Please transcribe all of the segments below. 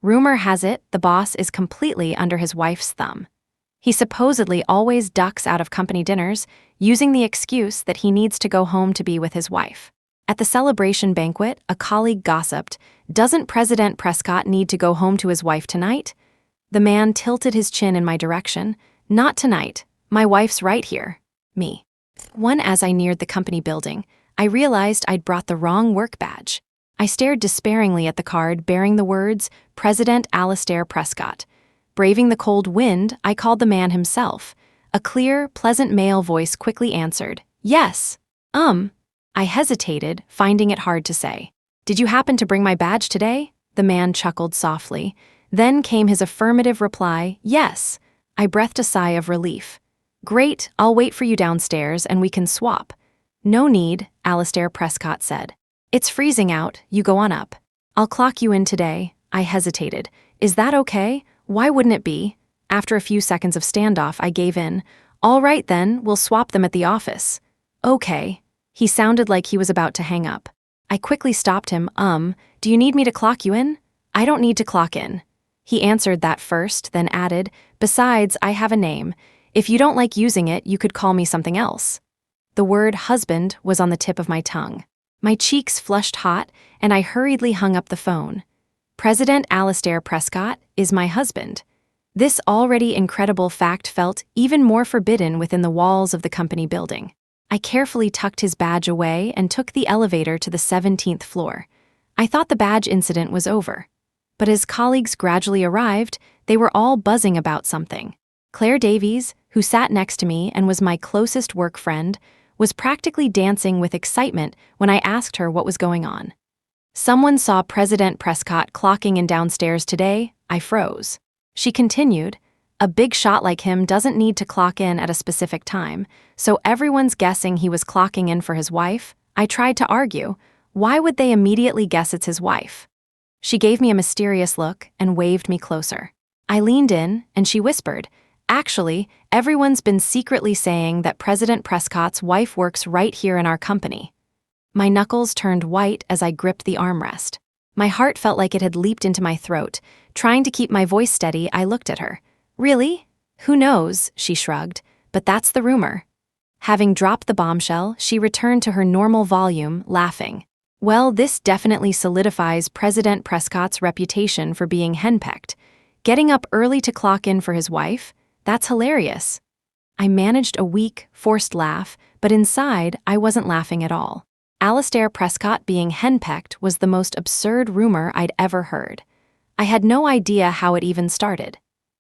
Rumor has it the boss is completely under his wife's thumb. He supposedly always ducks out of company dinners, using the excuse that he needs to go home to be with his wife. At the celebration banquet, a colleague gossiped, "Doesn't President Prescott need to go home to his wife tonight?" The man tilted his chin in my direction. "Not tonight. My wife's right here." Me. As I neared the company building, I realized I'd brought the wrong work badge. I stared despairingly at the card bearing the words, President Alastair Prescott. Braving the cold wind, I called the man himself. A clear, pleasant male voice quickly answered, "Yes. I hesitated, finding it hard to say. "Did you happen to bring my badge today?" The man chuckled softly. Then came his affirmative reply, "Yes." I breathed a sigh of relief. "Great, I'll wait for you downstairs and we can swap." "No need," Alastair Prescott said. "It's freezing out, you go on up. I'll clock you in today." I hesitated. "Is that okay? Why wouldn't it be?" After a few seconds of standoff, I gave in. "All right then, we'll swap them at the office." "Okay." He sounded like he was about to hang up. I quickly stopped him. Do you need me to clock you in?" "I don't need to clock in." He answered that first, then added, "Besides, I have a name. If you don't like using it, you could call me something else." The word husband was on the tip of my tongue. My cheeks flushed hot, and I hurriedly hung up the phone. President Alastair Prescott is my husband. This already incredible fact felt even more forbidden within the walls of the company building. I carefully tucked his badge away and took the elevator to the 17th floor. I thought the badge incident was over. But as colleagues gradually arrived, they were all buzzing about something. Claire Davies, who sat next to me and was my closest work friend, was practically dancing with excitement when I asked her what was going on. "Someone saw President Prescott clocking in downstairs today." I froze. She continued, "A big shot like him doesn't need to clock in at a specific time, so everyone's guessing he was clocking in for his wife." I tried to argue, why would they immediately guess it's his wife? She gave me a mysterious look and waved me closer. I leaned in, and she whispered, "Actually, everyone's been secretly saying that President Prescott's wife works right here in our company." My knuckles turned white as I gripped the armrest. My heart felt like it had leaped into my throat. Trying to keep my voice steady, I looked at her. "Really? Who knows?" she shrugged, "but that's the rumor." Having dropped the bombshell, she returned to her normal volume, laughing. "Well, this definitely solidifies President Prescott's reputation for being henpecked. Getting up early to clock in for his wife? That's hilarious." I managed a weak, forced laugh, but inside, I wasn't laughing at all. Alastair Prescott being henpecked was the most absurd rumor I'd ever heard. I had no idea how it even started.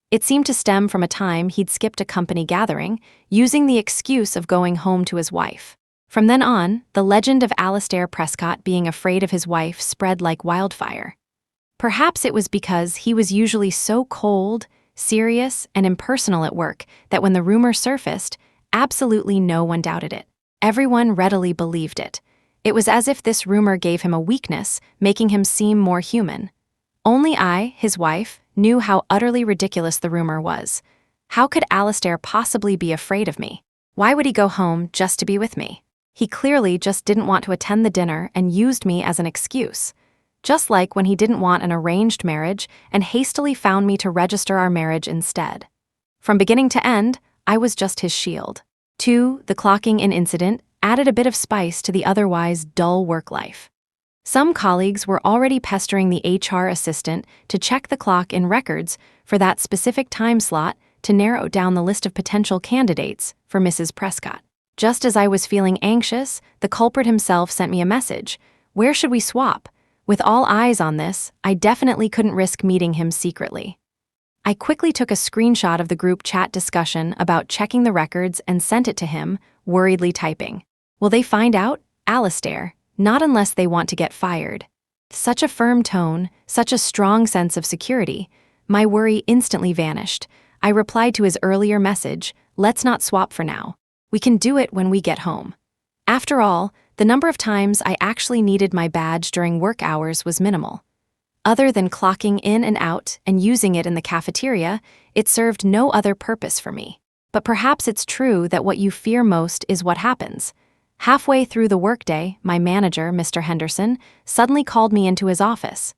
It seemed to stem from a time he'd skipped a company gathering, using the excuse of going home to his wife. From then on, the legend of Alastair Prescott being afraid of his wife spread like wildfire. Perhaps it was because he was usually so cold, serious, and impersonal at work that when the rumor surfaced, absolutely no one doubted it. Everyone readily believed it. It was as if this rumor gave him a weakness, making him seem more human. Only I, his wife, knew how utterly ridiculous the rumor was. How could Alastair possibly be afraid of me? Why would he go home just to be with me? He clearly just didn't want to attend the dinner and used me as an excuse. Just like when he didn't want an arranged marriage and hastily found me to register our marriage instead. From beginning to end, I was just his shield. 2. The clocking in incident added a bit of spice to the otherwise dull work life. Some colleagues were already pestering the HR assistant to check the clock in records for that specific time slot to narrow down the list of potential candidates for Mrs. Prescott. Just as I was feeling anxious, the culprit himself sent me a message. Where should we swap? With all eyes on this, I definitely couldn't risk meeting him secretly. I quickly took a screenshot of the group chat discussion about checking the records and sent it to him, worriedly typing. Will they find out? Alastair. Not unless they want to get fired. Such a firm tone, such a strong sense of security. My worry instantly vanished. I replied to his earlier message, let's not swap for now. We can do it when we get home. After all, the number of times I actually needed my badge during work hours was minimal. Other than clocking in and out and using it in the cafeteria, it served no other purpose for me. But perhaps it's true that what you fear most is what happens. Halfway through the workday, my manager, Mr. Henderson, suddenly called me into his office.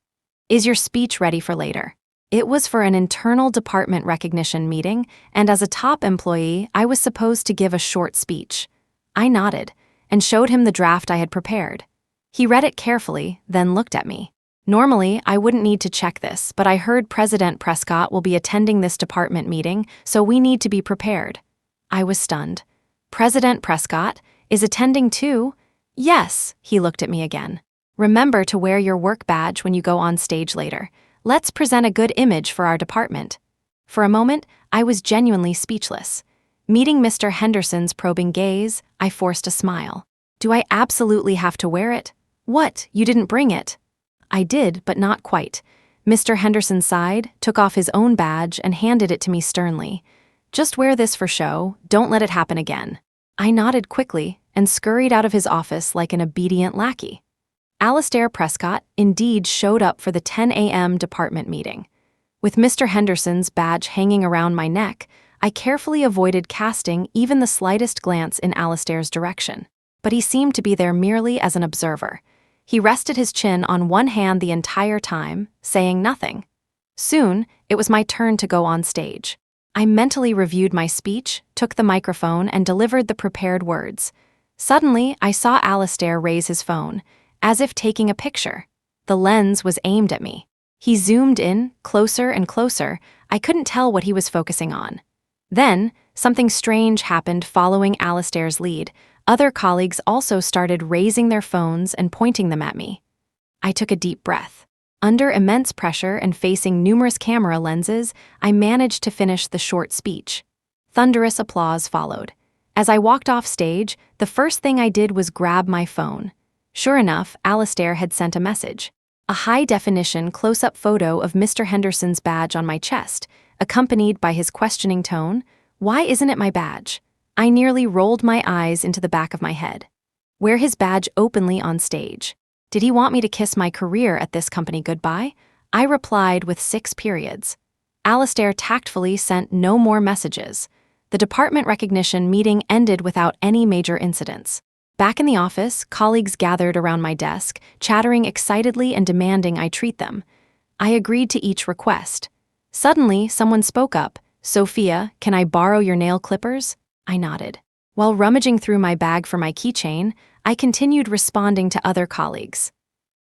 Is your speech ready for later? It was for an internal department recognition meeting, and as a top employee, I was supposed to give a short speech. I nodded and showed him the draft I had prepared. He read it carefully, then looked at me. Normally, I wouldn't need to check this, but I heard President Prescott will be attending this department meeting, so we need to be prepared. I was stunned. President Prescott is attending too? Yes, he looked at me again. Remember to wear your work badge when you go on stage later. Let's present a good image for our department. For a moment, I was genuinely speechless. Meeting Mr. Henderson's probing gaze, I forced a smile. Do I absolutely have to wear it? What, you didn't bring it? I did, but not quite. Mr. Henderson sighed, took off his own badge, and handed it to me sternly. Just wear this for show, don't let it happen again. I nodded quickly and scurried out of his office like an obedient lackey. Alastair Prescott indeed showed up for the 10 a.m. department meeting. With Mr. Henderson's badge hanging around my neck, I carefully avoided casting even the slightest glance in Alastair's direction. But he seemed to be there merely as an observer. He rested his chin on one hand the entire time, saying nothing. Soon, it was my turn to go on stage. I mentally reviewed my speech, took the microphone, and delivered the prepared words. Suddenly, I saw Alastair raise his phone, as if taking a picture. The lens was aimed at me. He zoomed in, closer and closer. I couldn't tell what he was focusing on. Then, something strange happened following Alastair's lead. Other colleagues also started raising their phones and pointing them at me. I took a deep breath. Under immense pressure and facing numerous camera lenses, I managed to finish the short speech. Thunderous applause followed. As I walked off stage, the first thing I did was grab my phone. Sure enough, Alastair had sent a message. A high-definition close-up photo of Mr. Henderson's badge on my chest, accompanied by his questioning tone, "Why isn't it my badge?" I nearly rolled my eyes into the back of my head. Wear his badge openly on stage. Did he want me to kiss my career at this company goodbye? I replied with 6 periods. Alastair tactfully sent no more messages. The department recognition meeting ended without any major incidents. Back in the office, colleagues gathered around my desk, chattering excitedly and demanding I treat them. I agreed to each request. Suddenly, someone spoke up. "Sophia, can I borrow your nail clippers?" I nodded. While rummaging through my bag for my keychain, I continued responding to other colleagues.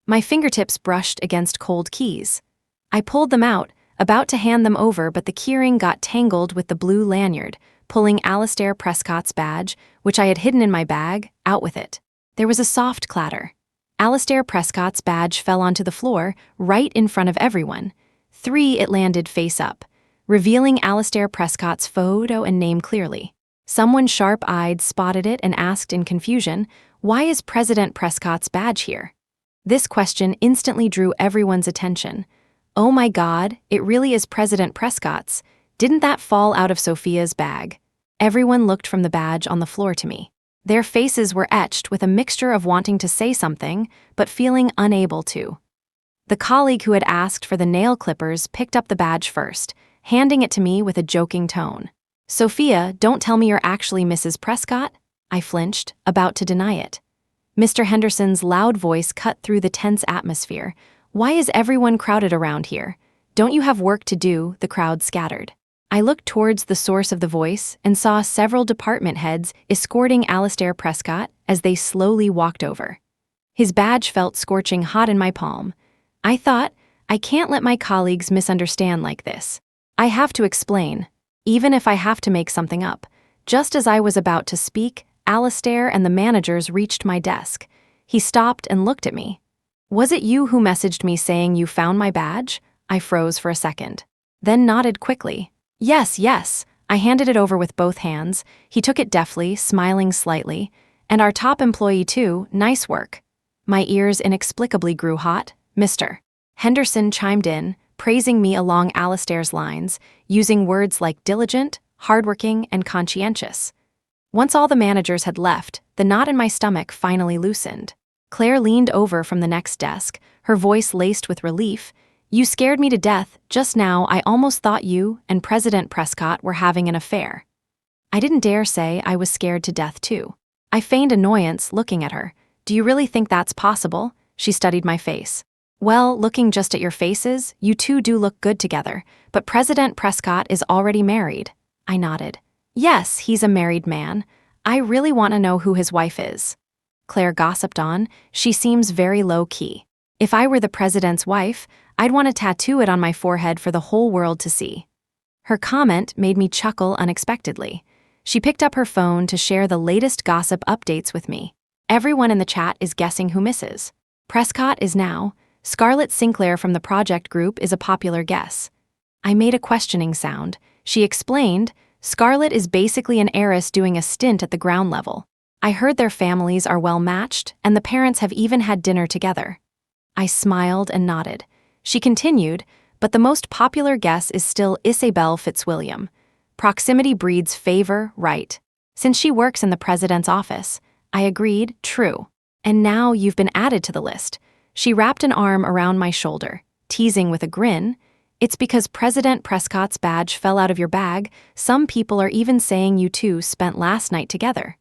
My fingertips brushed against cold keys. I pulled them out, about to hand them over, but the keyring got tangled with the blue lanyard, pulling Alastair Prescott's badge, which I had hidden in my bag, out with it. There was a soft clatter. Alastair Prescott's badge fell onto the floor, right in front of everyone. 3, it landed face up, revealing Alastair Prescott's photo and name clearly. Someone sharp-eyed spotted it and asked in confusion, "Why is President Prescott's badge here?" This question instantly drew everyone's attention. Oh my God, it really is President Prescott's. Didn't that fall out of Sophia's bag? Everyone looked from the badge on the floor to me. Their faces were etched with a mixture of wanting to say something, but feeling unable to. The colleague who had asked for the nail clippers picked up the badge first, handing it to me with a joking tone. "Sophia, don't tell me you're actually Mrs. Prescott?" I flinched, about to deny it. Mr. Henderson's loud voice cut through the tense atmosphere. "Why is everyone crowded around here? Don't you have work to do?" The crowd scattered. I looked towards the source of the voice and saw several department heads escorting Alastair Prescott as they slowly walked over. His badge felt scorching hot in my palm. I thought, I can't let my colleagues misunderstand like this. I have to explain, even if I have to make something up. Just as I was about to speak, Alastair and the managers reached my desk. He stopped and looked at me. "Was it you who messaged me saying you found my badge?" I froze for a second, then nodded quickly. Yes. I handed it over with both hands. He took it deftly, smiling slightly. "And our top employee too, nice work." My ears inexplicably grew hot. "Mr. Henderson chimed in, praising me along Alastair's lines, using words like diligent, hardworking, and conscientious. Once all the managers had left, the knot in my stomach finally loosened. Claire leaned over from the next desk, her voice laced with relief. "You scared me to death. Just now, I almost thought you and President Prescott were having an affair." I didn't dare say I was scared to death too. I feigned annoyance looking at her. "Do you really think that's possible?" She studied my face. Well, looking just at your faces, you two do look good together, but President Prescott is already married. I nodded. Yes, he's a married man. I really want to know who his wife is. Claire gossiped on. She seems very low-key. If I were the president's wife, I'd want to tattoo it on my forehead for the whole world to see. Her comment made me chuckle unexpectedly. She picked up her phone to share the latest gossip updates with me. Everyone in the chat is guessing who Mrs. Prescott is now. Scarlett Sinclair from the project group is a popular guess. I made a questioning sound. She explained, Scarlett is basically an heiress doing a stint at the ground level. I heard their families are well matched, and the parents have even had dinner together. I smiled and nodded. She continued, but the most popular guess is still Isabel Fitzwilliam. Proximity breeds favor, right? Since she works in the president's office. I agreed, true. And now you've been added to the list. She wrapped an arm around my shoulder, teasing with a grin. It's because President Prescott's badge fell out of your bag. Some people are even saying you two spent last night together.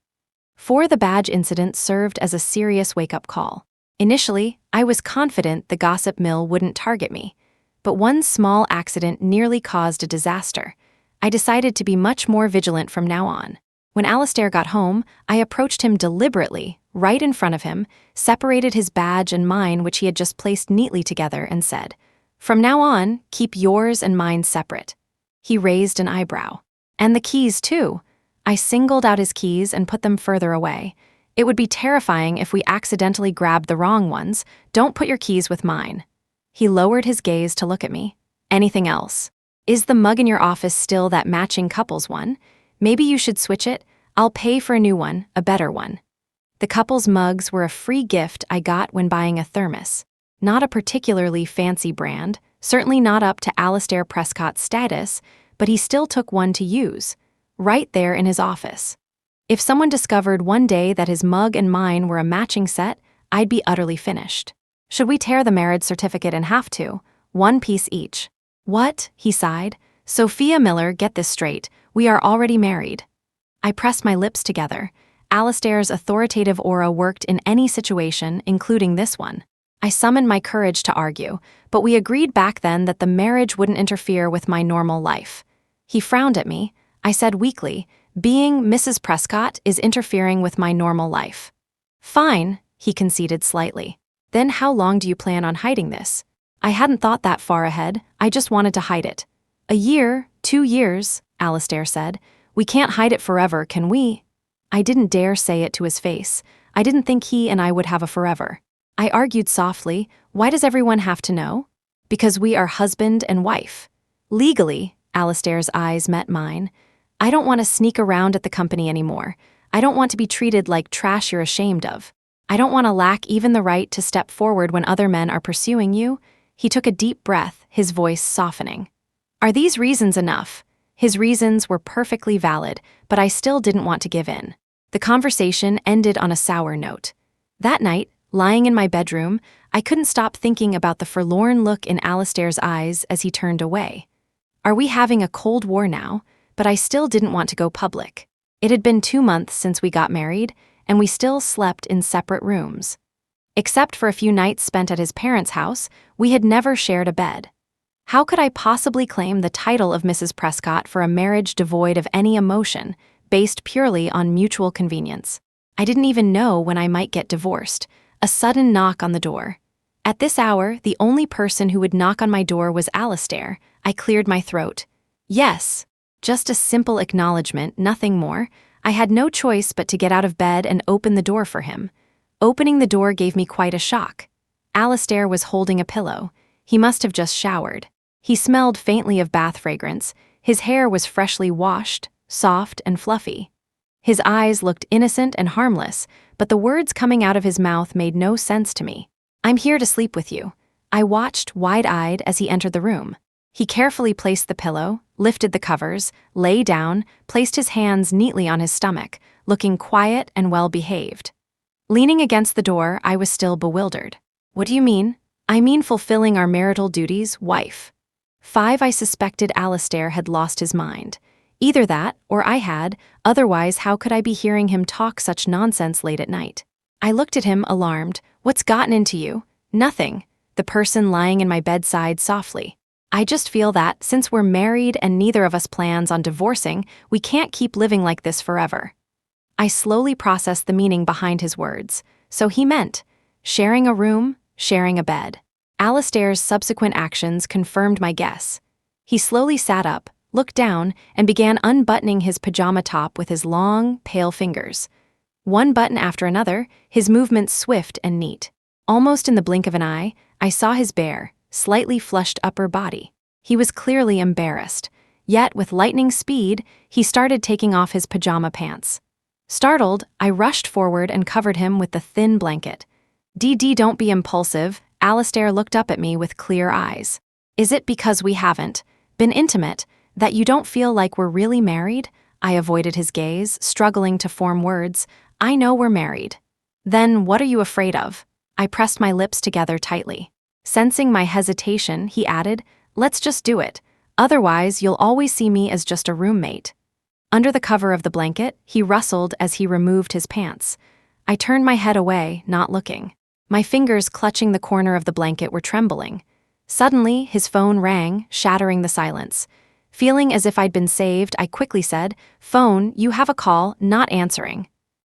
The badge incident served as a serious wake-up call. Initially, I was confident the gossip mill wouldn't target me. But one small accident nearly caused a disaster. I decided to be much more vigilant from now on. When Alistair got home, I approached him deliberately, right in front of him, separated his badge and mine which he had just placed neatly together, and said, "From now on, keep yours and mine separate." He raised an eyebrow. "And the keys, too." I singled out his keys and put them further away. "It would be terrifying if we accidentally grabbed the wrong ones. Don't put your keys with mine." He lowered his gaze to look at me. "Anything else? Is the mug in your office still that matching couples one? Maybe you should switch it. I'll pay for a new one, a better one." The couple's mugs were a free gift I got when buying a thermos. Not a particularly fancy brand, certainly not up to Alistair Prescott's status, but he still took one to use, right there in his office. If someone discovered one day that his mug and mine were a matching set, I'd be utterly finished. "Should we tear the marriage certificate in half too? One piece each." "What?" he sighed. "Sophia Miller, get this straight. We are already married." I pressed my lips together. Alistair's authoritative aura worked in any situation, including this one. I summoned my courage to argue, but we agreed back then that the marriage wouldn't interfere with my normal life. He frowned at me. I said weakly, "Being Mrs. Prescott is interfering with my normal life." "Fine," he conceded slightly. "Then how long do you plan on hiding this?" I hadn't thought that far ahead. I just wanted to hide it. "A year, 2 years," Alistair said. "We can't hide it forever, can we?" I didn't dare say it to his face. I didn't think he and I would have a forever. I argued softly, "Why does everyone have to know?" "Because we are husband and wife." "Legally," Alistair's eyes met mine. "I don't want to sneak around at the company anymore. I don't want to be treated like trash you're ashamed of. I don't want to lack even the right to step forward when other men are pursuing you." He took a deep breath, his voice softening. "Are these reasons enough?" His reasons were perfectly valid, but I still didn't want to give in. The conversation ended on a sour note. That night, lying in my bedroom, I couldn't stop thinking about the forlorn look in Alistair's eyes as he turned away. Are we having a Cold War now? But I still didn't want to go public. It had been 2 months since we got married, and we still slept in separate rooms. Except for a few nights spent at his parents' house, we had never shared a bed. How could I possibly claim the title of Mrs. Prescott for a marriage devoid of any emotion, based purely on mutual convenience? I didn't even know when I might get divorced. A sudden knock on the door. At this hour, the only person who would knock on my door was Alistair. I cleared my throat. "Yes." Just a simple acknowledgement, nothing more. I had no choice but to get out of bed and open the door for him. Opening the door gave me quite a shock. Alistair was holding a pillow. He must have just showered. He smelled faintly of bath fragrance. His hair was freshly washed, soft and fluffy. His eyes looked innocent and harmless, but the words coming out of his mouth made no sense to me. "I'm here to sleep with you." I watched wide-eyed as he entered the room. He carefully placed the pillow, lifted the covers, lay down, placed his hands neatly on his stomach, looking quiet and well-behaved. Leaning against the door, I was still bewildered. "What do you mean?" "I mean fulfilling our marital duties, wife." I suspected Alistair had lost his mind. Either that, or I had, otherwise how could I be hearing him talk such nonsense late at night? I looked at him, alarmed. "What's gotten into you?" "Nothing. the person lying in my bedside softly. I just feel that, since we're married and neither of us plans on divorcing, we can't keep living like this forever. I slowly processed the meaning behind his words. So he meant sharing a room, sharing a bed. Alistair's subsequent actions confirmed my guess. He slowly sat up, looked down, and began unbuttoning his pajama top with his long, pale fingers. One button after another, his movements swift and neat. Almost in the blink of an eye, I saw his bare, slightly flushed upper body. He was clearly embarrassed, yet with lightning speed, he started taking off his pajama pants. Startled, I rushed forward and covered him with the thin blanket. Don't be impulsive, Alistair looked up at me with clear eyes. Is it because we haven't been intimate that you don't feel like we're really married? I avoided his gaze, struggling to form words. I know we're married. Then what are you afraid of? I pressed my lips together tightly. Sensing my hesitation, he added, let's just do it. Otherwise, you'll always see me as just a roommate. Under the cover of the blanket, he rustled as he removed his pants. I turned my head away, not looking. My fingers clutching the corner of the blanket were trembling. Suddenly, his phone rang, shattering the silence. Feeling as if I'd been saved, I quickly said, "Phone, you have a call, not answering."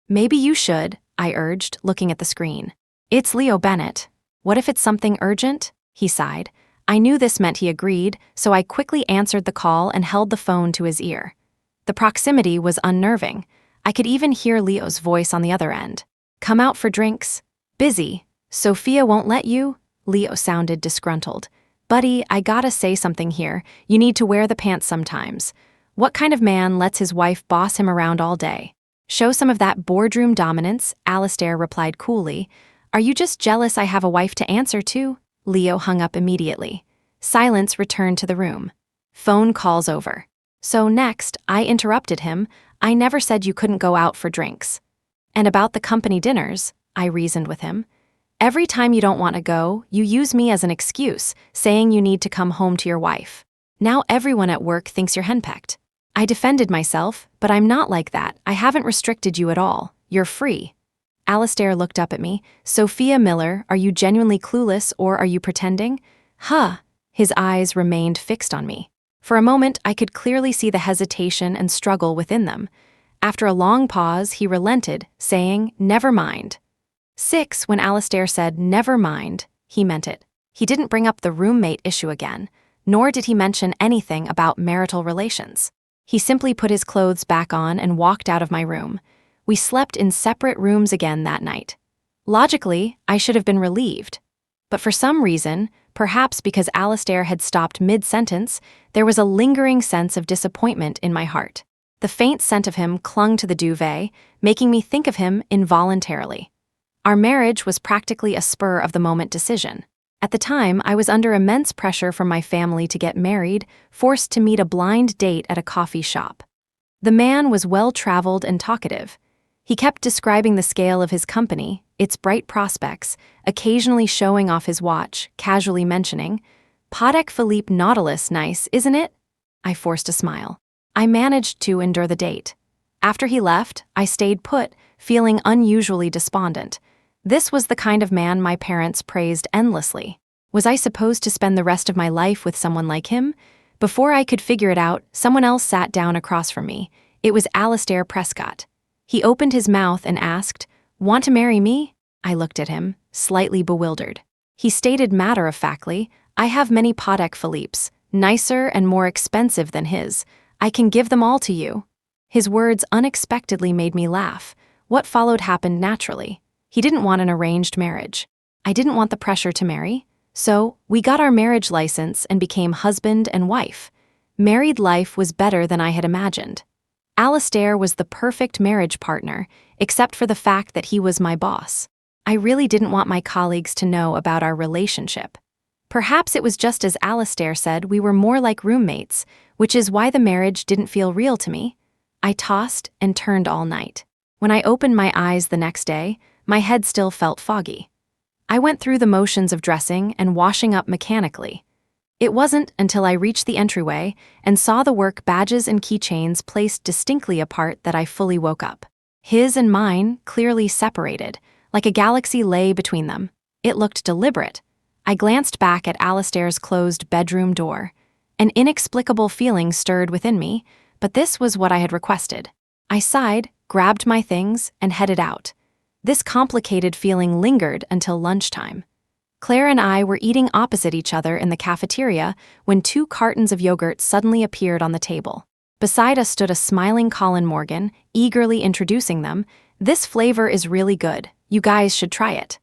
"Maybe you should," I urged, looking at the screen. "It's Leo Bennett. What if it's something urgent?" He sighed. I knew this meant he agreed, so I quickly answered the call and held the phone to his ear. The proximity was unnerving. I could even hear Leo's voice on the other end. "Come out for drinks." "Busy. Sophia won't let you?" Leo sounded disgruntled. "Buddy, I gotta say something here. You need to wear the pants sometimes. What kind of man lets his wife boss him around all day?" "Show some of that boardroom dominance," Alistair replied coolly. "Are you just jealous I have a wife to answer to?" Leo hung up immediately. Silence returned to the room. Phone calls over. So next, I interrupted him. "I never said you couldn't go out for drinks." "And about the company dinners," I reasoned with him. "Every time you don't want to go, you use me as an excuse, saying you need to come home to your wife. Now everyone at work thinks you're henpecked." I defended myself, "But I'm not like that. I haven't restricted you at all. You're free." Alistair looked up at me. "Sophia Miller, are you genuinely clueless or are you pretending?" "Huh." His eyes remained fixed on me. For a moment, I could clearly see the hesitation and struggle within them. After a long pause, he relented, saying, "Never mind." When Alistair said, "Never mind," he meant it. He didn't bring up the roommate issue again, nor did he mention anything about marital relations. He simply put his clothes back on and walked out of my room. We slept in separate rooms again that night. Logically, I should have been relieved. But for some reason, perhaps because Alistair had stopped mid-sentence, there was a lingering sense of disappointment in my heart. The faint scent of him clung to the duvet, making me think of him involuntarily. Our marriage was practically a spur-of-the-moment decision. At the time, I was under immense pressure from my family to get married, forced to meet a blind date at a coffee shop. The man was well-traveled and talkative. He kept describing the scale of his company, its bright prospects, occasionally showing off his watch, casually mentioning, "Patek Philippe Nautilus, nice, isn't it?" I forced a smile. I managed to endure the date. After he left, I stayed put, feeling unusually despondent. This was the kind of man my parents praised endlessly. Was I supposed to spend the rest of my life with someone like him? Before I could figure it out, someone else sat down across from me. It was Alistair Prescott. He opened his mouth and asked, "Want to marry me?" I looked at him, slightly bewildered. He stated matter-of-factly, "I have many Patek Philippe's, nicer and more expensive than his. I can give them all to you." His words unexpectedly made me laugh. What followed happened naturally. He didn't want an arranged marriage. I didn't want the pressure to marry. So, we got our marriage license and became husband and wife. Married life was better than I had imagined. Alistair was the perfect marriage partner, except for the fact that he was my boss. I really didn't want my colleagues to know about our relationship. Perhaps it was just as Alistair said, we were more like roommates, which is why the marriage didn't feel real to me. I tossed and turned all night. When I opened my eyes the next day, my head still felt foggy. I went through the motions of dressing and washing up mechanically. It wasn't until I reached the entryway and saw the work badges and keychains placed distinctly apart that I fully woke up. His and mine clearly separated, like a galaxy lay between them. It looked deliberate. I glanced back at Alistair's closed bedroom door. An inexplicable feeling stirred within me, but this was what I had requested. I sighed, grabbed my things, and headed out. This complicated feeling lingered until lunchtime. Claire and I were eating opposite each other in the cafeteria when 2 cartons of yogurt suddenly appeared on the table. Beside us stood a smiling Colin Morgan, eagerly introducing them. "This flavor is really good. You guys should try it."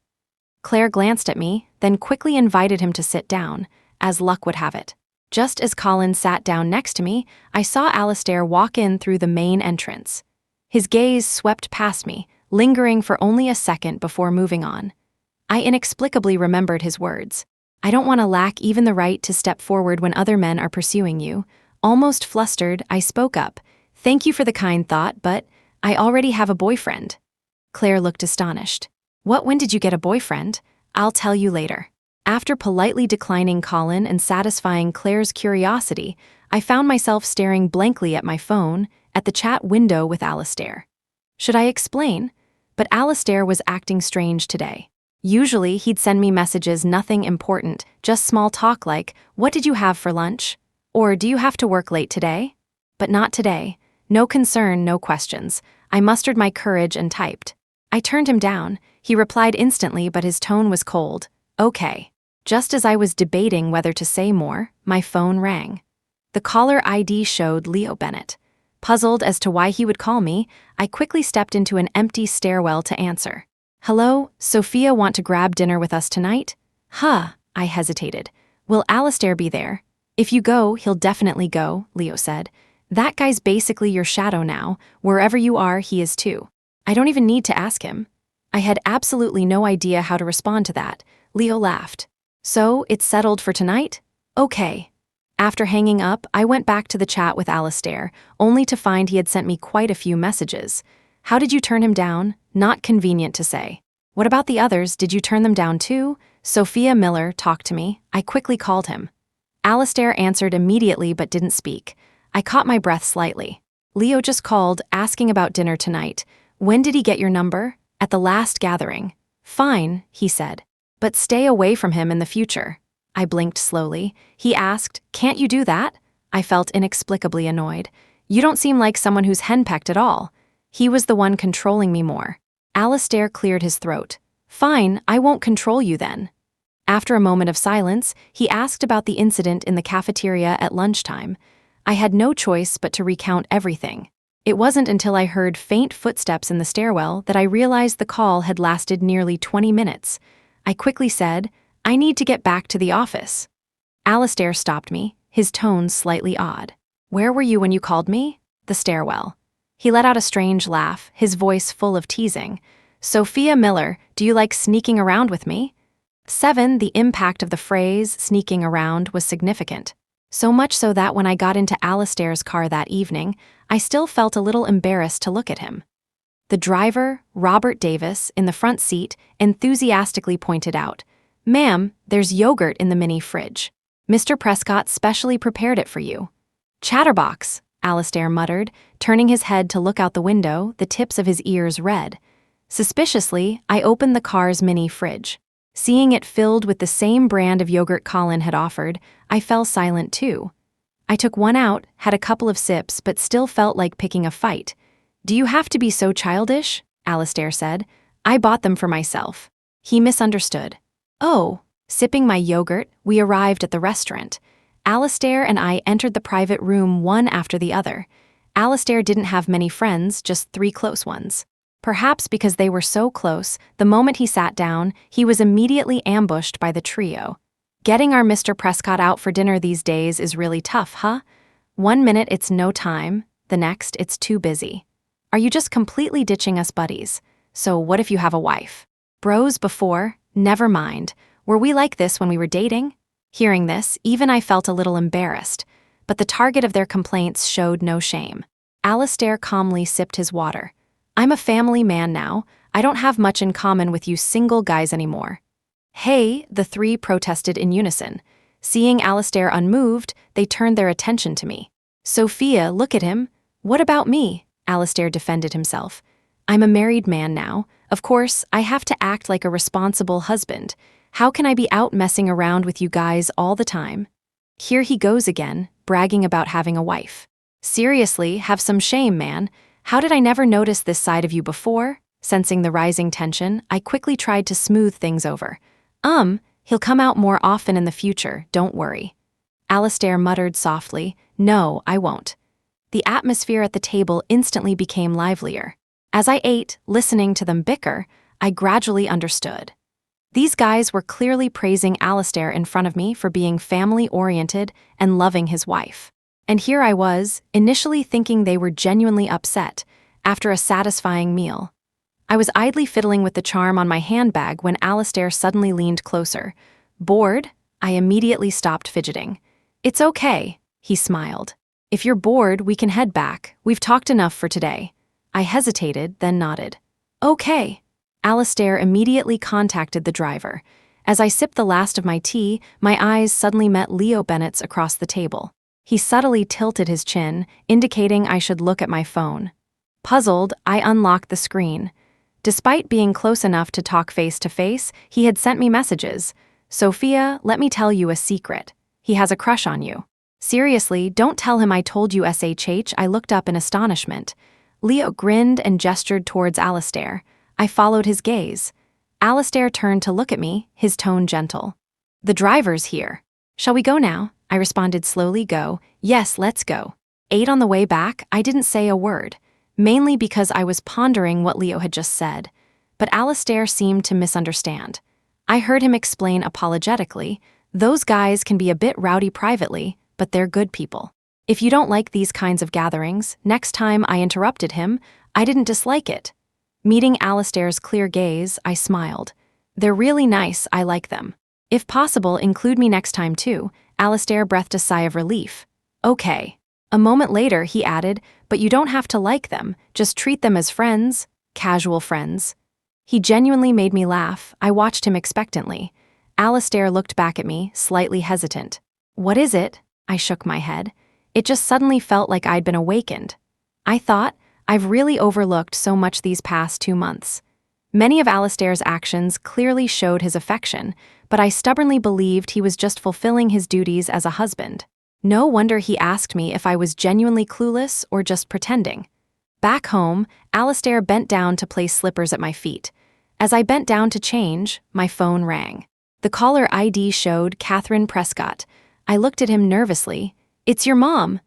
Claire glanced at me, then quickly invited him to sit down, as luck would have it. Just as Colin sat down next to me, I saw Alistair walk in through the main entrance. His gaze swept past me, lingering for only a second before moving on. I inexplicably remembered his words. "I don't want to lack even the right to step forward when other men are pursuing you." Almost flustered, I spoke up. "Thank you for the kind thought, but I already have a boyfriend." Claire looked astonished. "What, when did you get a boyfriend? I'll tell you later." After politely declining Colin and satisfying Claire's curiosity, I found myself staring blankly at my phone, at the chat window with Alistair. Should I explain? But Alistair was acting strange today. Usually, he'd send me messages, nothing important, just small talk like, "What did you have for lunch?" Or, "Do you have to work late today?" But not today. No concern, no questions. I mustered my courage and typed. I turned him down. He replied instantly, but his tone was cold. "Okay." Just as I was debating whether to say more, my phone rang. The caller ID showed Leo Bennett. Puzzled as to why he would call me, I quickly stepped into an empty stairwell to answer. "Hello, Sophia, want to grab dinner with us tonight?" I hesitated. "Will Alistair be there?" "If you go, he'll definitely go," Leo said. "That guy's basically your shadow now. Wherever you are, he is too. I don't even need to ask him." I had absolutely no idea how to respond to that. Leo laughed. "So, it's settled for tonight? Okay." After hanging up, I went back to the chat with Alistair, only to find he had sent me quite a few messages. "How did you turn him down?" Not convenient to say. "What about the others? Did you turn them down too?" "Sophia Miller talked to me." I quickly called him. Alistair answered immediately but didn't speak. I caught my breath slightly. "Leo just called, asking about dinner tonight. When did he get your number?" "At the last gathering." "Fine," he said. "But stay away from him in the future." I blinked slowly. He asked, "Can't you do that?" I felt inexplicably annoyed. "You don't seem like someone who's henpecked at all." He was the one controlling me more. Alistair cleared his throat. "Fine, I won't control you then." After a moment of silence, he asked about the incident in the cafeteria at lunchtime. I had no choice but to recount everything. It wasn't until I heard faint footsteps in the stairwell that I realized the call had lasted nearly 20 minutes. I quickly said, "I need to get back to the office." Alistair stopped me, his tone slightly odd. "Where were you when you called me?" "The stairwell." He let out a strange laugh, his voice full of teasing. "Sophia Miller, do you like sneaking around with me?" 7. The impact of the phrase, sneaking around, was significant. So much so that when I got into Alistair's car that evening, I still felt a little embarrassed to look at him. The driver, Robert Davis, in the front seat, enthusiastically pointed out, "Ma'am, there's yogurt in the mini fridge. Mr. Prescott specially prepared it for you." "Chatterbox," Alistair muttered, turning his head to look out the window, the tips of his ears red. Suspiciously, I opened the car's mini fridge. Seeing it filled with the same brand of yogurt Colin had offered, I fell silent too. I took one out, had a couple of sips, but still felt like picking a fight. "Do you have to be so childish?" Alistair said. "I bought them for myself." He misunderstood. "Oh." Sipping my yogurt, we arrived at the restaurant. Alistair and I entered the private room one after the other. Alistair didn't have many friends, just 3 close ones. Perhaps because they were so close, the moment he sat down, he was immediately ambushed by the trio. Getting our Mr. Prescott out for dinner these days is really tough, huh? 1 minute it's no time, the next it's too busy. Are you just completely ditching us buddies? So what if you have a wife? Bros before? Never mind. Were we like this when we were dating? Hearing this, even I felt a little embarrassed, but the target of their complaints showed no shame. Alistair calmly sipped his water. "I'm a family man now. I don't have much in common with you single guys anymore." "Hey," the 3 protested in unison. Seeing Alistair unmoved, they turned their attention to me. "Sophia, look at him." "What about me?" Alistair defended himself. "I'm a married man now. Of course, I have to act like a responsible husband." How can I be out messing around with you guys all the time? Here he goes again, bragging about having a wife. Seriously, have some shame, man. How did I never notice this side of you before? Sensing the rising tension, I quickly tried to smooth things over. He'll come out more often in the future, don't worry. Alistair muttered softly, No, I won't. The atmosphere at the table instantly became livelier. As I ate, listening to them bicker, I gradually understood. These guys were clearly praising Alistair in front of me for being family-oriented and loving his wife. And here I was, initially thinking they were genuinely upset, after a satisfying meal. I was idly fiddling with the charm on my handbag when Alistair suddenly leaned closer. Bored? I immediately stopped fidgeting. It's okay, he smiled. If you're bored, we can head back. We've talked enough for today. I hesitated, then nodded. Okay. Alistair immediately contacted the driver. As I sipped the last of my tea, my eyes suddenly met Leo Bennett's across the table. He subtly tilted his chin, indicating I should look at my phone. Puzzled, I unlocked the screen. Despite being close enough to talk face-to-face, he had sent me messages. Sophia, let me tell you a secret. He has a crush on you. Seriously, don't tell him I told you SHH. I looked up in astonishment. Leo grinned and gestured towards Alistair. I followed his gaze. Alistair turned to look at me, his tone gentle. The driver's here. Shall we go now? I responded slowly. Go. Yes, let's go. 8 on the way back, I didn't say a word. Mainly because I was pondering what Leo had just said. But Alistair seemed to misunderstand. I heard him explain apologetically, those guys can be a bit rowdy privately, but they're good people. If you don't like these kinds of gatherings, next time I interrupted him, I didn't dislike it. Meeting Alistair's clear gaze, I smiled. They're really nice, I like them. If possible, include me next time too. Alistair breathed a sigh of relief. Okay. A moment later, he added, but you don't have to like them, just treat them as friends, casual friends. He genuinely made me laugh. I watched him expectantly. Alistair looked back at me, slightly hesitant. What is it? I shook my head. It just suddenly felt like I'd been awakened. I thought, I've really overlooked so much these past 2 months. Many of Alistair's actions clearly showed his affection, but I stubbornly believed he was just fulfilling his duties as a husband. No wonder he asked me if I was genuinely clueless or just pretending. Back home, Alistair bent down to place slippers at my feet. As I bent down to change, my phone rang. The caller ID showed Catherine Prescott. I looked at him nervously. It's your mom.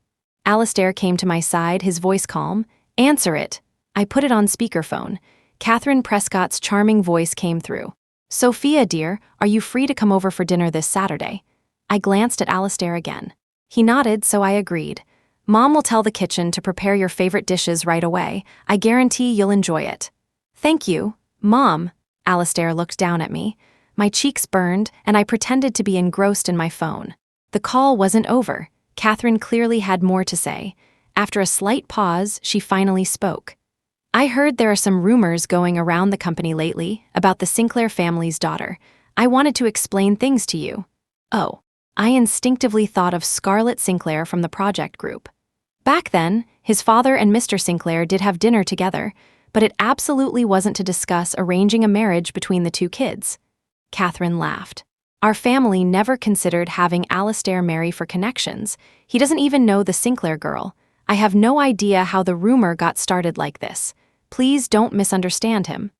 Alistair came to my side, his voice calm. Answer it. I put it on speakerphone. Catherine Prescott's charming voice came through. Sophia, dear, are you free to come over for dinner this Saturday? I glanced at Alistair again. He nodded, so I agreed. Mom will tell the kitchen to prepare your favorite dishes right away. I guarantee you'll enjoy it. Thank you, Mom. Alistair looked down at me. My cheeks burned, and I pretended to be engrossed in my phone. The call wasn't over. Catherine clearly had more to say. After a slight pause, she finally spoke. I heard there are some rumors going around the company lately about the Sinclair family's daughter. I wanted to explain things to you. Oh. I instinctively thought of Scarlett Sinclair from the project group. Back then, his father and Mr. Sinclair did have dinner together, but it absolutely wasn't to discuss arranging a marriage between the two kids. Catherine laughed. Our family never considered having Alistair marry for connections. He doesn't even know the Sinclair girl. I have no idea how the rumor got started like this. Please don't misunderstand him.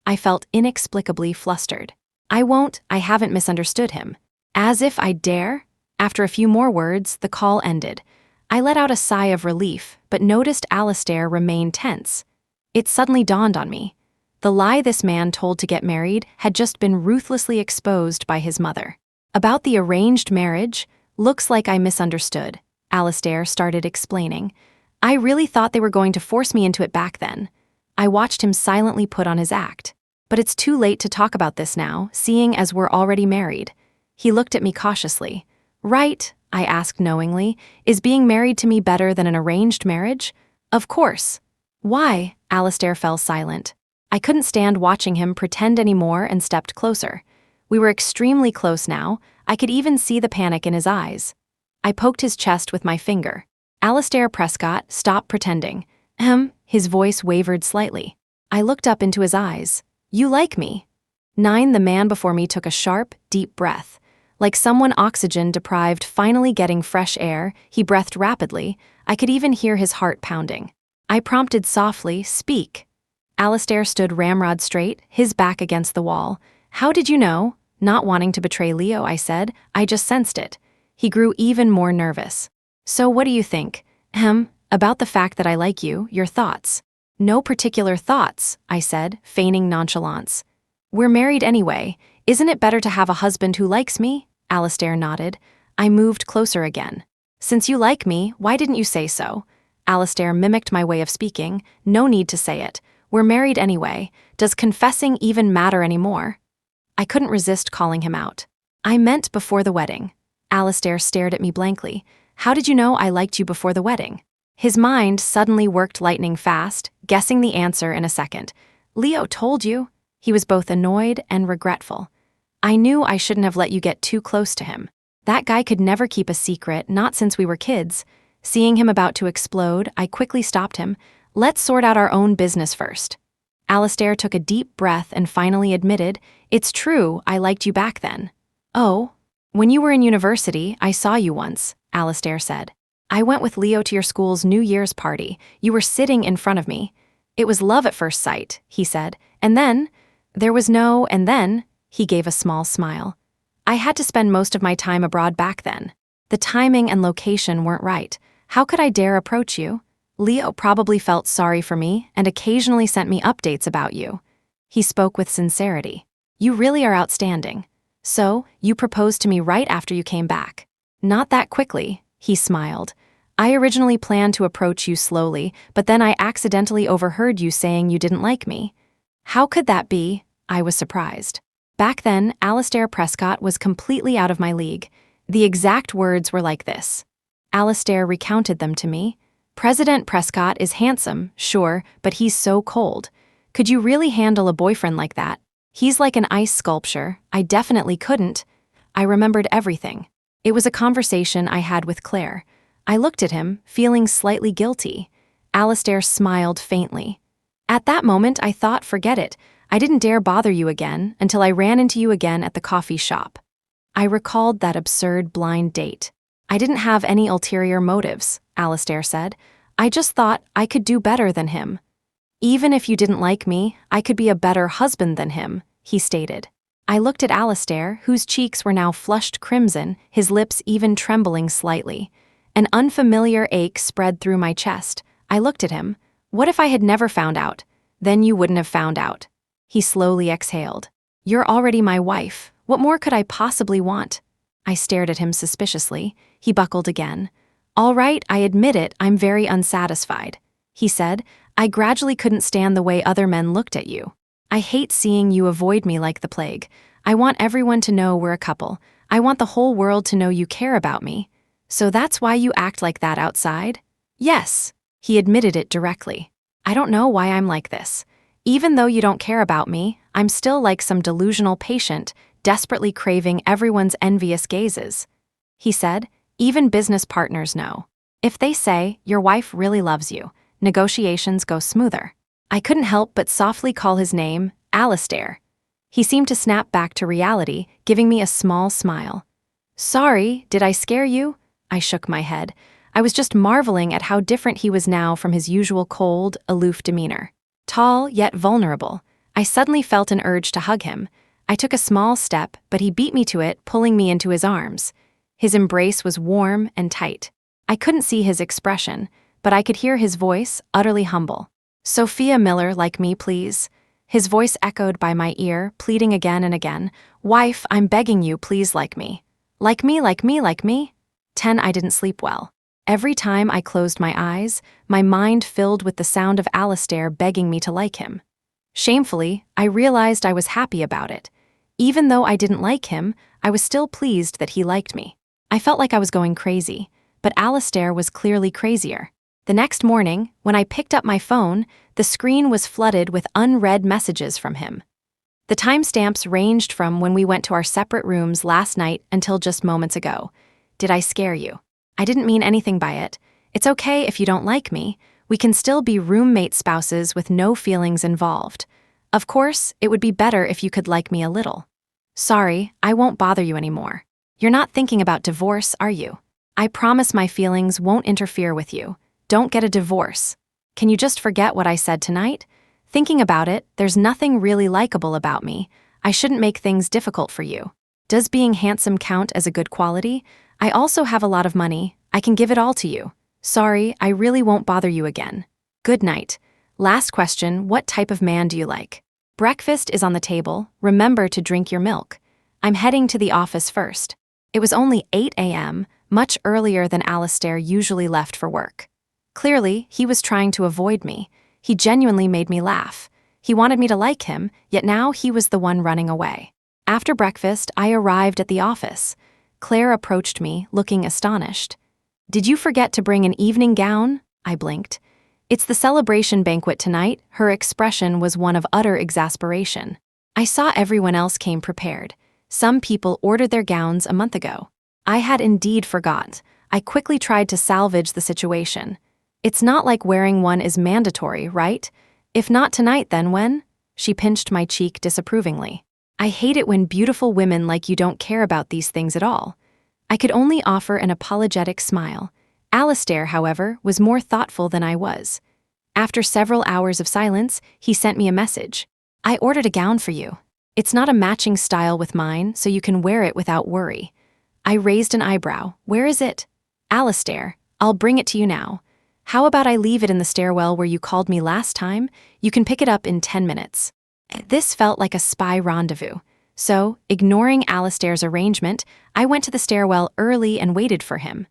I felt inexplicably flustered. I haven't misunderstood him. As if I dare? After a few more words, the call ended. I let out a sigh of relief, but noticed Alistair remained tense. It suddenly dawned on me. The lie this man told to get married had just been ruthlessly exposed by his mother. About the arranged marriage, looks like I misunderstood. Alistair started explaining. I really thought they were going to force me into it back then. I watched him silently put on his act. But it's too late to talk about this now, seeing as we're already married. He looked at me cautiously. Right, I asked knowingly, is being married to me better than an arranged marriage? Of course. Why? Alistair fell silent. I couldn't stand watching him pretend anymore and stepped closer. We were extremely close now. I could even see the panic in his eyes. I poked his chest with my finger. Alistair Prescott, stop pretending. His voice wavered slightly. I looked up into his eyes. You like me? 9. The man before me took a sharp, deep breath. Like someone oxygen-deprived finally getting fresh air, he breathed rapidly. I could even hear his heart pounding. I prompted softly, "Speak." Alistair stood ramrod straight, his back against the wall. "How did you know?" "Not wanting to betray Leo," I said. "I just sensed it." He grew even more nervous. "So what do you think?" About the fact that I like you, your thoughts." "No particular thoughts," I said, feigning nonchalance. "We're married anyway. Isn't it better to have a husband who likes me?" Alistair nodded. I moved closer again. "Since you like me, why didn't you say so?" Alistair mimicked my way of speaking. "No need to say it. We're married anyway. Does confessing even matter anymore?" I couldn't resist calling him out. "I meant before the wedding." Alistair stared at me blankly. "How did you know I liked you before the wedding?" His mind suddenly worked lightning fast, guessing the answer in a second. "Leo told you." He was both annoyed and regretful. "I knew I shouldn't have let you get too close to him. That guy could never keep a secret, not since we were kids." Seeing him about to explode, I quickly stopped him. "Let's sort out our own business first." Alistair took a deep breath and finally admitted, "It's true, I liked you back then." "Oh? When you were in university, I saw you once," Alistair said. "I went with Leo to your school's New Year's party. You were sitting in front of me. It was love at first sight," he said. "And then?" "There was no and then," he gave a small smile. "I had to spend most of my time abroad back then. The timing and location weren't right. How could I dare approach you? Leo probably felt sorry for me and occasionally sent me updates about you." He spoke with sincerity. "You really are outstanding. So, you proposed to me right after you came back." "Not that quickly," he smiled. "I originally planned to approach you slowly, but then I accidentally overheard you saying you didn't like me." "How could that be?" I was surprised. Back then, Alistair Prescott was completely out of my league. The exact words were like this. Alistair recounted them to me. "President Prescott is handsome, sure, but he's so cold. Could you really handle a boyfriend like that? He's like an ice sculpture. I definitely couldn't." I remembered everything. It was a conversation I had with Claire. I looked at him, feeling slightly guilty. Alistair smiled faintly. "At that moment, I thought, forget it. I didn't dare bother you again until I ran into you again at the coffee shop." I recalled that absurd blind date. "I didn't have any ulterior motives," Alistair said. "I just thought I could do better than him." "Even if you didn't like me, I could be a better husband than him," he stated. I looked at Alistair, whose cheeks were now flushed crimson, his lips even trembling slightly. An unfamiliar ache spread through my chest. I looked at him. "What if I had never found out?" "Then you wouldn't have found out." He slowly exhaled. "You're already my wife. What more could I possibly want?" I stared at him suspiciously. He buckled again. "All right, I admit it, I'm very unsatisfied." He said, "I gradually couldn't stand the way other men looked at you. I hate seeing you avoid me like the plague. I want everyone to know we're a couple. I want the whole world to know you care about me. So that's why you act like that outside?" "Yes." He admitted it directly. "I don't know why I'm like this. Even though you don't care about me, I'm still like some delusional patient, desperately craving everyone's envious gazes." He said, "Even business partners know. If they say, your wife really loves you, negotiations go smoother." I couldn't help but softly call his name, Alistair. He seemed to snap back to reality, giving me a small smile. "Sorry, did I scare you?" I shook my head. I was just marveling at how different he was now from his usual cold, aloof demeanor. Tall, yet vulnerable. I suddenly felt an urge to hug him. I took a small step, but he beat me to it, pulling me into his arms. His embrace was warm and tight. I couldn't see his expression, but I could hear his voice, utterly humble. "Sophia Miller, like me, please." His voice echoed by my ear, pleading again and again. "Wife, I'm begging you, please like me." Like me, like me, like me? 10. I didn't sleep well. Every time I closed my eyes, my mind filled with the sound of Alistair begging me to like him. Shamefully, I realized I was happy about it. Even though I didn't like him, I was still pleased that he liked me. I felt like I was going crazy, but Alistair was clearly crazier. The next morning, when I picked up my phone, the screen was flooded with unread messages from him. The timestamps ranged from when we went to our separate rooms last night until just moments ago. "Did I scare you? I didn't mean anything by it. It's okay if you don't like me. We can still be roommate spouses with no feelings involved. Of course, it would be better if you could like me a little. Sorry, I won't bother you anymore. You're not thinking about divorce, are you? I promise my feelings won't interfere with you. Don't get a divorce. Can you just forget what I said tonight? Thinking about it, there's nothing really likable about me. I shouldn't make things difficult for you. Does being handsome count as a good quality? I also have a lot of money. I can give it all to you. Sorry, I really won't bother you again. Good night. Last question, what type of man do you like? Breakfast is on the table. Remember to drink your milk. I'm heading to the office first. It was only 8 a.m., much earlier than Alistair usually left for work. Clearly, he was trying to avoid me. He genuinely made me laugh. He wanted me to like him, yet now he was the one running away. After breakfast, I arrived at the office. Claire approached me, looking astonished. Did you forget to bring an evening gown? I blinked. It's the celebration banquet tonight. Her expression was one of utter exasperation. I saw everyone else came prepared. Some people ordered their gowns a month ago. I had indeed forgot. I quickly tried to salvage the situation. It's not like wearing one is mandatory, right? If not tonight, then when? She pinched my cheek disapprovingly. I hate it when beautiful women like you don't care about these things at all. I could only offer an apologetic smile. Alistair, however, was more thoughtful than I was. After several hours of silence, he sent me a message. I ordered a gown for you. It's not a matching style with mine, so you can wear it without worry. I raised an eyebrow. Where is it? Alistair, I'll bring it to you now. How about I leave it in the stairwell where you called me last time? You can pick it up in 10 minutes. This felt like a spy rendezvous. So, ignoring Alistair's arrangement, I went to the stairwell early and waited for him.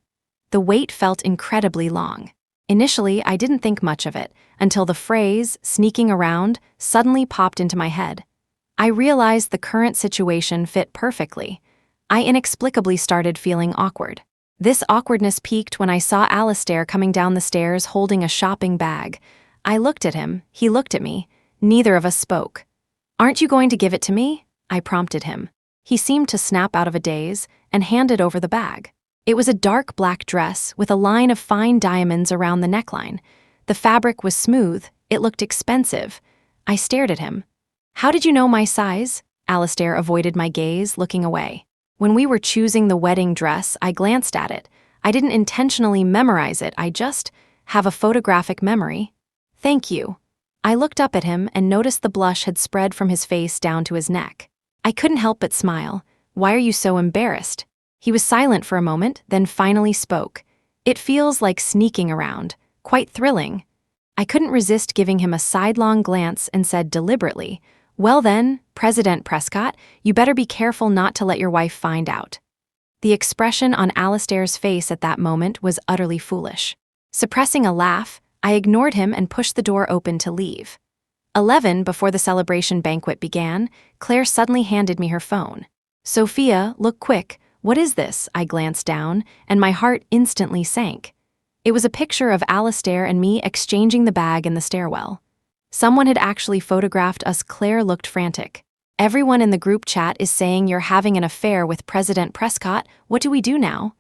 The wait felt incredibly long. Initially, I didn't think much of it, until the phrase, sneaking around, suddenly popped into my head. I realized the current situation fit perfectly. I inexplicably started feeling awkward. This awkwardness peaked when I saw Alistair coming down the stairs holding a shopping bag. I looked at him, he looked at me. Neither of us spoke. Aren't you going to give it to me? I prompted him. He seemed to snap out of a daze and handed over the bag. It was a dark black dress with a line of fine diamonds around the neckline. The fabric was smooth, it looked expensive. I stared at him. How did you know my size? Alistair avoided my gaze, looking away. When we were choosing the wedding dress, I glanced at it. I didn't intentionally memorize it, I just have a photographic memory. Thank you. I looked up at him and noticed the blush had spread from his face down to his neck. I couldn't help but smile. Why are you so embarrassed? He was silent for a moment, then finally spoke. It feels like sneaking around, quite thrilling. I couldn't resist giving him a sidelong glance and said deliberately, Well then, President Prescott, you better be careful not to let your wife find out. The expression on Alistair's face at that moment was utterly foolish. Suppressing a laugh, I ignored him and pushed the door open to leave. 11 before the celebration banquet began, Claire suddenly handed me her phone. Sophia, look quick. What is this? I glanced down, and my heart instantly sank. It was a picture of Alistair and me exchanging the bag in the stairwell. Someone had actually photographed us. Claire looked frantic. Everyone in the group chat is saying you're having an affair with President Prescott. What do we do now?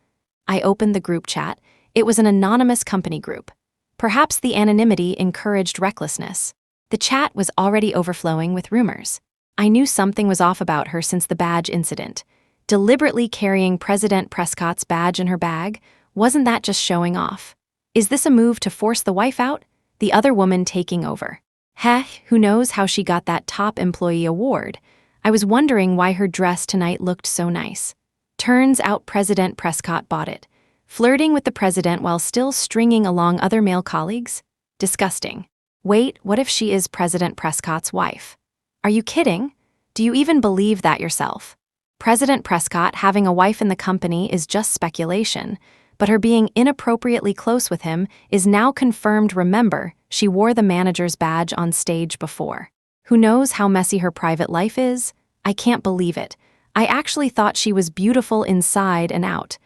I opened the group chat. It was an anonymous company group. Perhaps the anonymity encouraged recklessness. The chat was already overflowing with rumors. I knew something was off about her since the badge incident. Deliberately carrying President Prescott's badge in her bag, wasn't that just showing off? Is this a move to force the wife out? The other woman taking over. Heh, who knows how she got that top employee award? I was wondering why her dress tonight looked so nice. Turns out President Prescott bought it. Flirting with the president while still stringing along other male colleagues? Disgusting. Wait, what if she is President Prescott's wife? Are you kidding? Do you even believe that yourself? President Prescott having a wife in the company is just speculation, but her being inappropriately close with him is now confirmed. Remember, she wore the manager's badge on stage before. Who knows how messy her private life is? I can't believe it. I actually thought she was beautiful inside and out.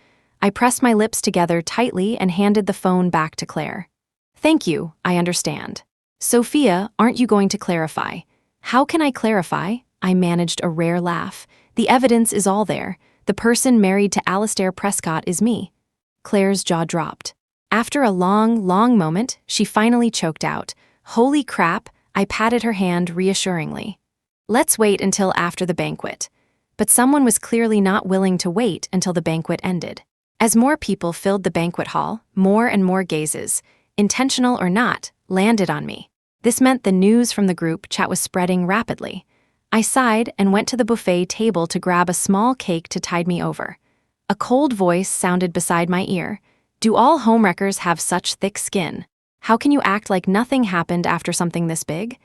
I pressed my lips together tightly and handed the phone back to Claire. Thank you, I understand. Sophia, aren't you going to clarify? How can I clarify? I managed a rare laugh. The evidence is all there. The person married to Alistair Prescott is me. Claire's jaw dropped. After a long moment, she finally choked out. Holy crap, I patted her hand reassuringly. Let's wait until after the banquet. But someone was clearly not willing to wait until the banquet ended. As more people filled the banquet hall, more and more gazes, intentional or not, landed on me. This meant the news from the group chat was spreading rapidly. I sighed and went to the buffet table to grab a small cake to tide me over. A cold voice sounded beside my ear. Do all homewreckers have such thick skin? How can you act like nothing happened after something this big?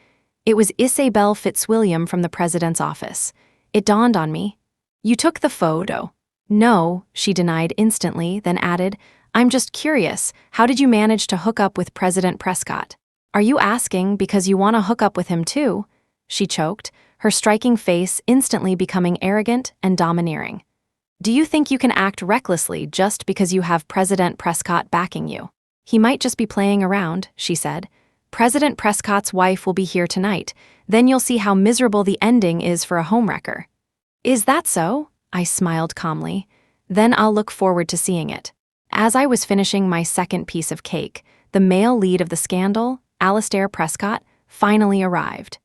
It was Isabel Fitzwilliam from the president's office. It dawned on me. You took the photo. No, she denied instantly, then added, I'm just curious, how did you manage to hook up with President Prescott? Are you asking because you want to hook up with him too? She choked, her striking face instantly becoming arrogant and domineering. Do you think you can act recklessly just because you have President Prescott backing you? He might just be playing around, she said. President Prescott's wife will be here tonight. Then you'll see how miserable the ending is for a homewrecker. Is that so? I smiled calmly. Then I'll look forward to seeing it. As I was finishing my second piece of cake, the male lead of the scandal, Alastair Prescott, finally arrived.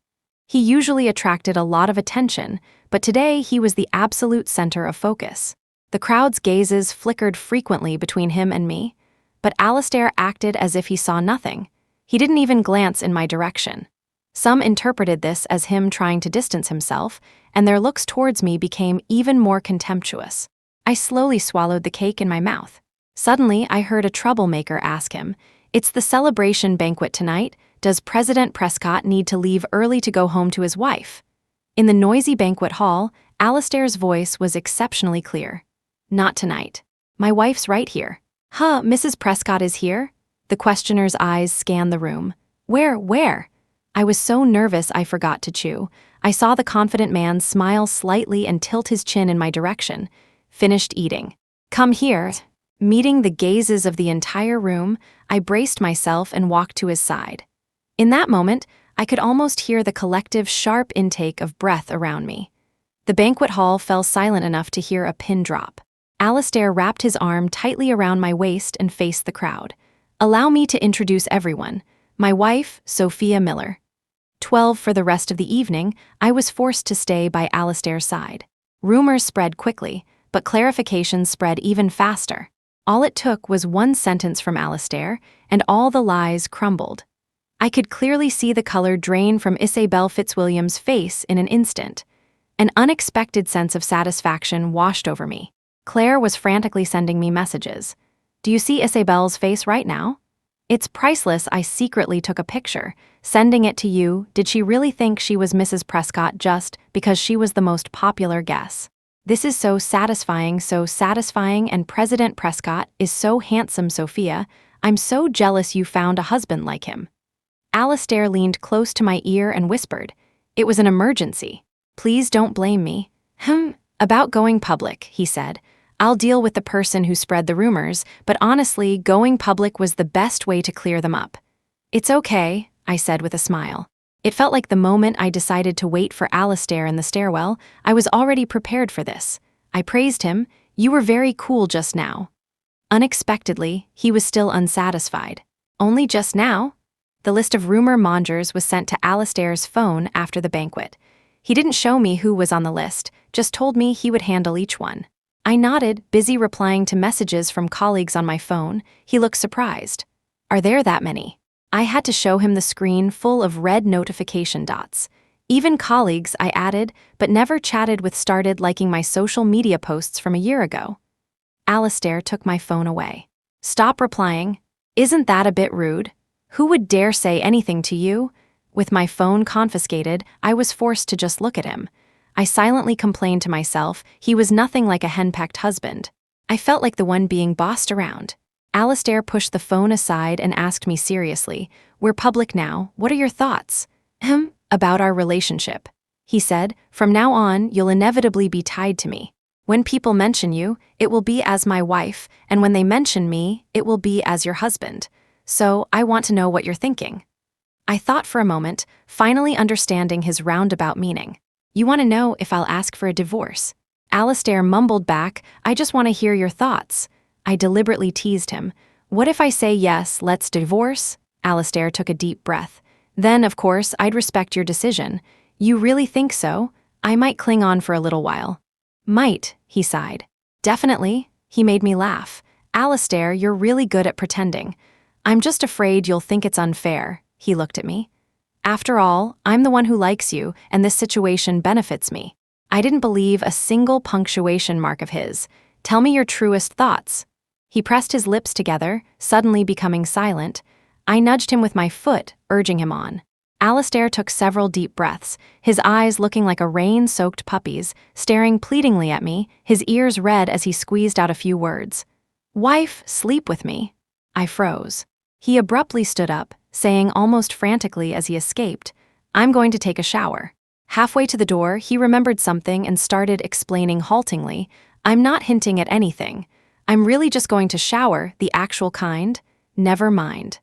He usually attracted a lot of attention, but today he was the absolute center of focus. The crowd's gazes flickered frequently between him and me, but Alastair acted as if he saw nothing. He didn't even glance in my direction. Some interpreted this as him trying to distance himself, and their looks towards me became even more contemptuous. I slowly swallowed the cake in my mouth. Suddenly, I heard a troublemaker ask him, It's the celebration banquet tonight. Does President Prescott need to leave early to go home to his wife? In the noisy banquet hall, Alastair's voice was exceptionally clear. Not tonight. My wife's right here. Huh, Mrs. Prescott is here? The questioner's eyes scanned the room. Where? I was so nervous I forgot to chew. I saw the confident man smile slightly and tilt his chin in my direction. Finished eating. Come here. Meeting the gazes of the entire room, I braced myself and walked to his side. In that moment, I could almost hear the collective sharp intake of breath around me. The banquet hall fell silent enough to hear a pin drop. Alastair wrapped his arm tightly around my waist and faced the crowd. Allow me to introduce everyone. My wife, Sophia Miller. 12 for the rest of the evening, I was forced to stay by Alastair's side. Rumors spread quickly, but clarifications spread even faster. All it took was one sentence from Alastair, and all the lies crumbled. I could clearly see the color drain from Isabel Fitzwilliam's face in an instant. An unexpected sense of satisfaction washed over me. Claire was frantically sending me messages. Do you see Isabel's face right now? It's priceless. I secretly took a picture, sending it to you. Did she really think she was Mrs. Prescott just because she was the most popular guess? This is so satisfying, and President Prescott is so handsome, Sophia. I'm so jealous you found a husband like him. Alastair leaned close to my ear and whispered, It was an emergency. Please don't blame me. About going public, he said. I'll deal with the person who spread the rumors, but honestly, going public was the best way to clear them up. It's okay, I said with a smile. It felt like the moment I decided to wait for Alastair in the stairwell, I was already prepared for this. I praised him. You were very cool just now. Unexpectedly, he was still unsatisfied. Only just now? The list of rumor mongers was sent to Alastair's phone after the banquet. He didn't show me who was on the list, just told me he would handle each one. I nodded, busy replying to messages from colleagues on my phone. He looked surprised. Are there that many? I had to show him the screen full of red notification dots. Even colleagues I added, but never chatted with started liking my social media posts from a year ago. Alastair took my phone away. Stop replying. Isn't that a bit rude? Who would dare say anything to you? With my phone confiscated, I was forced to just look at him. I silently complained to myself he was nothing like a henpecked husband. I felt like the one being bossed around. Alastair pushed the phone aside and asked me seriously, We're public now, what are your thoughts? About our relationship. He said, From now on, you'll inevitably be tied to me. When people mention you, it will be as my wife, and when they mention me, it will be as your husband. So, I want to know what you're thinking. I thought for a moment, finally understanding his roundabout meaning. You want to know if I'll ask for a divorce? Alastair mumbled back, I just want to hear your thoughts. I deliberately teased him. What if I say yes, let's divorce? Alastair took a deep breath. Then, of course, I'd respect your decision. You really think so? I might cling on for a little while. Might, he sighed. Definitely, he made me laugh. Alistair, you're really good at pretending. I'm just afraid you'll think it's unfair, he looked at me. After all, I'm the one who likes you, and this situation benefits me. I didn't believe a single punctuation mark of his. Tell me your truest thoughts. He pressed his lips together, suddenly becoming silent. I nudged him with my foot, urging him on. Alistair took several deep breaths, his eyes looking like a rain-soaked puppy's, staring pleadingly at me, his ears red as he squeezed out a few words. Wife, sleep with me. I froze. He abruptly stood up, saying almost frantically as he escaped, I'm going to take a shower. Halfway to the door, he remembered something and started explaining haltingly, I'm not hinting at anything. I'm really just going to shower, the actual kind. Never mind.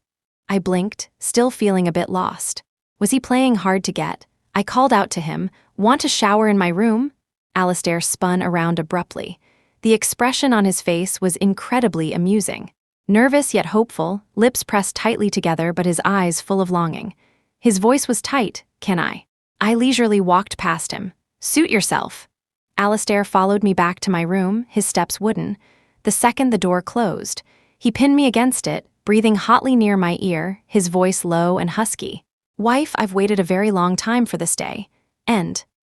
I blinked, still feeling a bit lost. Was he playing hard to get? I called out to him, want to shower in my room? Alistair spun around abruptly. The expression on his face was incredibly amusing. Nervous yet hopeful, lips pressed tightly together but his eyes full of longing. His voice was tight, can I? I leisurely walked past him. Suit yourself. Alistair followed me back to my room, his steps wooden. The second the door closed, he pinned me against it, breathing hotly near my ear, his voice low and husky. Wife, I've waited a very long time for this day. End.